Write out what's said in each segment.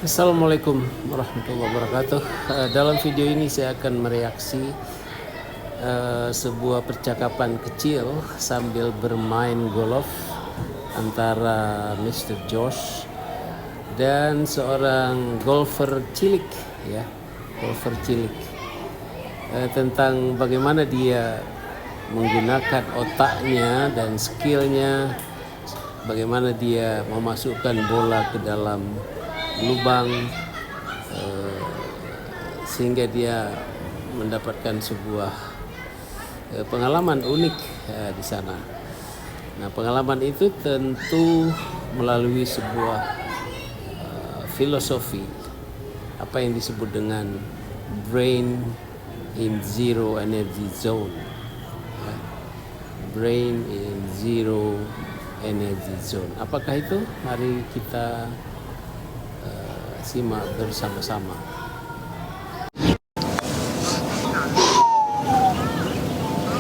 Assalamualaikum warahmatullahi wabarakatuh. Dalam video ini saya akan mereaksi sebuah percakapan kecil sambil bermain golf antara Mr. Josh dan seorang golfer cilik, ya, golfer cilik, tentang bagaimana dia menggunakan otaknya dan skillnya, bagaimana dia memasukkan bola ke dalam lubang sehingga dia mendapatkan sebuah pengalaman unik di sana. Nah, pengalaman itu tentu melalui sebuah filosofi apa yang disebut dengan brain in zero energy zone. Brain in zero energy zone. Apakah itu? Mari kita simak bersama-sama.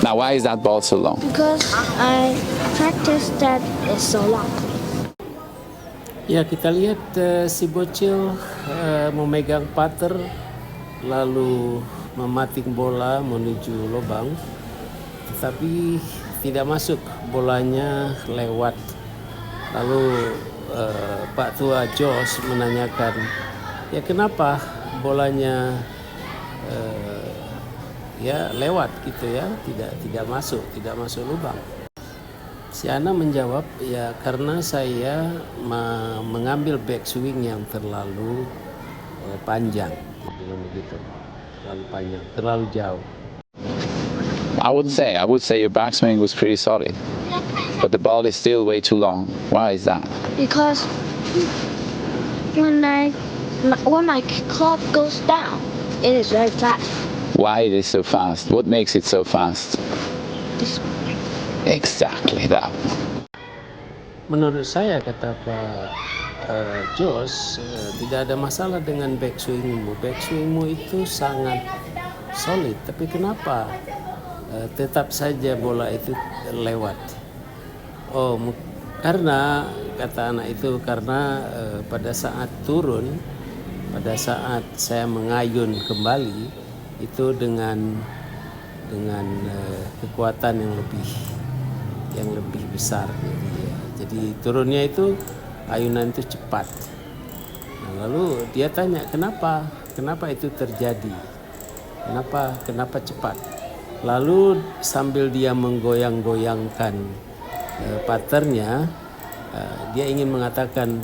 Now, why is that ball so long? Because I practiced that is so long. Ya, kita lihat si bocil memegang putter lalu memating bola menuju lubang, tetapi tidak masuk, bolanya lewat. Lalu Pak Tua Josh menanyakan, ya kenapa bolanya ya lewat gitu ya, tidak masuk lubang. Si Ana menjawab, ya karena saya mengambil backswing yang terlalu panjang, begitu, terlalu panjang, terlalu jauh. I would say your backswing was pretty solid, but the ball is still way too long. Why is that? Because when my club goes down, it is very fast. Why it is so fast? What makes it so fast? This Exactly that. Menurut saya, kata Pak Josh, tidak ada masalah dengan backswingmu. Backswingmu itu sangat solid, tapi kenapa tetap saja bola itu lewat? Oh, karena, kata anak itu, karena pada saat turun, pada saat saya mengayun kembali itu dengan kekuatan yang lebih besar, jadi turunnya itu ayunan itu cepat. Nah, lalu dia tanya, kenapa itu terjadi, kenapa cepat. Lalu sambil dia menggoyang-goyangkan putternya, dia ingin mengatakan,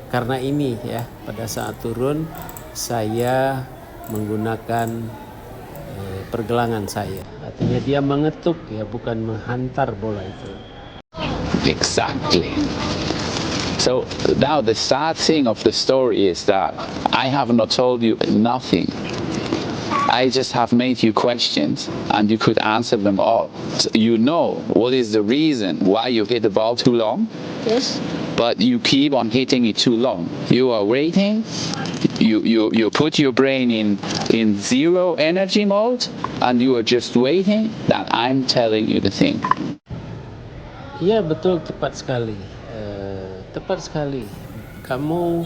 karena ini ya, pada saat turun saya menggunakan pergelangan saya. Artinya dia mengetuk, ya, bukan menghantar bola itu. Exactly. So now the sad thing of the story is that I have not told you nothing. I just have made you questions and you could answer them all. So you know what is the reason why you hit the ball too long? Yes. But you keep on hitting it too long. You are waiting. You put your brain in zero energy mode and you are just waiting that I'm telling you the thing. Iya, betul, tepat sekali. Kamu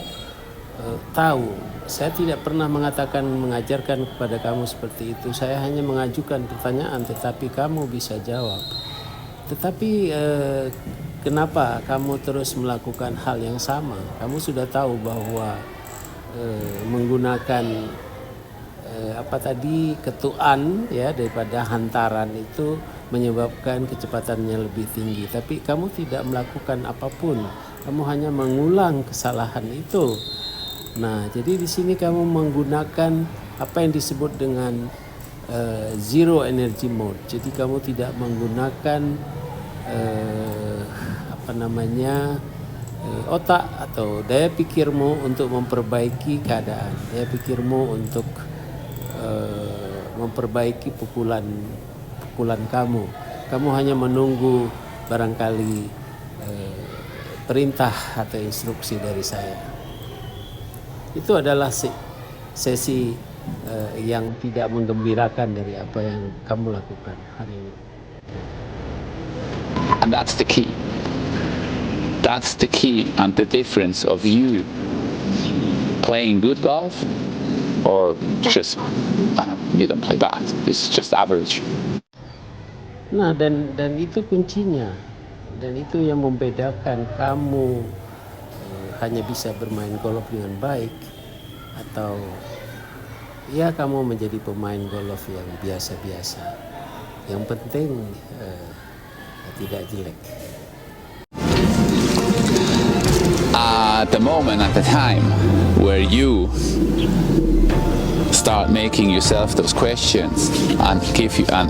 tahu, saya tidak pernah mengajarkan kepada kamu seperti itu. Saya hanya mengajukan pertanyaan, tetapi kamu bisa jawab. Tetapi kenapa kamu terus melakukan hal yang sama? Kamu sudah tahu bahwa menggunakan ketuan, ya, daripada hantaran itu menyebabkan kecepatannya lebih tinggi, tapi kamu tidak melakukan apapun, kamu hanya mengulang kesalahan itu. Nah, jadi di sini kamu menggunakan apa yang disebut dengan zero energy mode. Jadi kamu tidak menggunakan otak atau daya pikirmu untuk memperbaiki keadaan, daya pikirmu untuk memperbaiki pukulan kamu. Kamu hanya menunggu barangkali perintah atau instruksi dari saya. Itu adalah sesi yang tidak menggembirakan dari apa yang kamu lakukan hari ini. And that's the key. That's the key and the difference of you playing good golf, or just you don't play bad? It's just average. Nah, dan itu kuncinya, dan itu yang membedakan kamu hanya bisa bermain golf dengan baik, atau ya kamu menjadi pemain golf yang biasa-biasa. Yang penting tidak jelek. At the moment, at the time where you start making yourself those questions and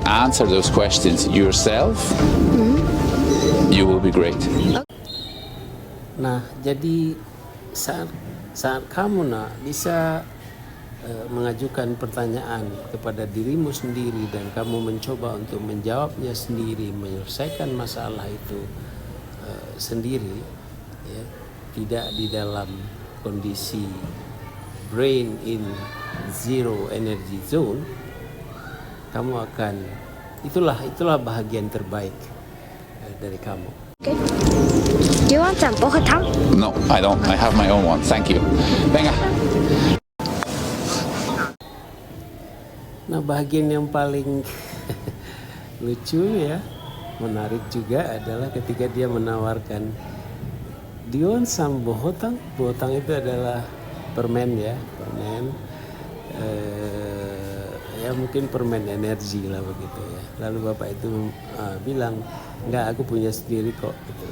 answer those questions yourself, you will be great. Nah, jadi saat kamu bisa mengajukan pertanyaan kepada dirimu sendiri dan kamu mencoba untuk menjawabnya sendiri, menyelesaikan masalah itu sendiri, ya, tidak di dalam kondisi brain in zero energy zone, kamu akan itulah bahagian terbaik dari kamu. Okay. Do you want some bohatang? No, I don't. I have my own one. Thank you. Venga. Nah, bagian yang paling lucu ya, menarik juga adalah ketika dia menawarkan Dion sam bohotang. Bohotang itu adalah permen ya, permen ya mungkin permen energi lah begitu ya. Lalu bapak itu bilang, enggak, aku punya sendiri kok gitu.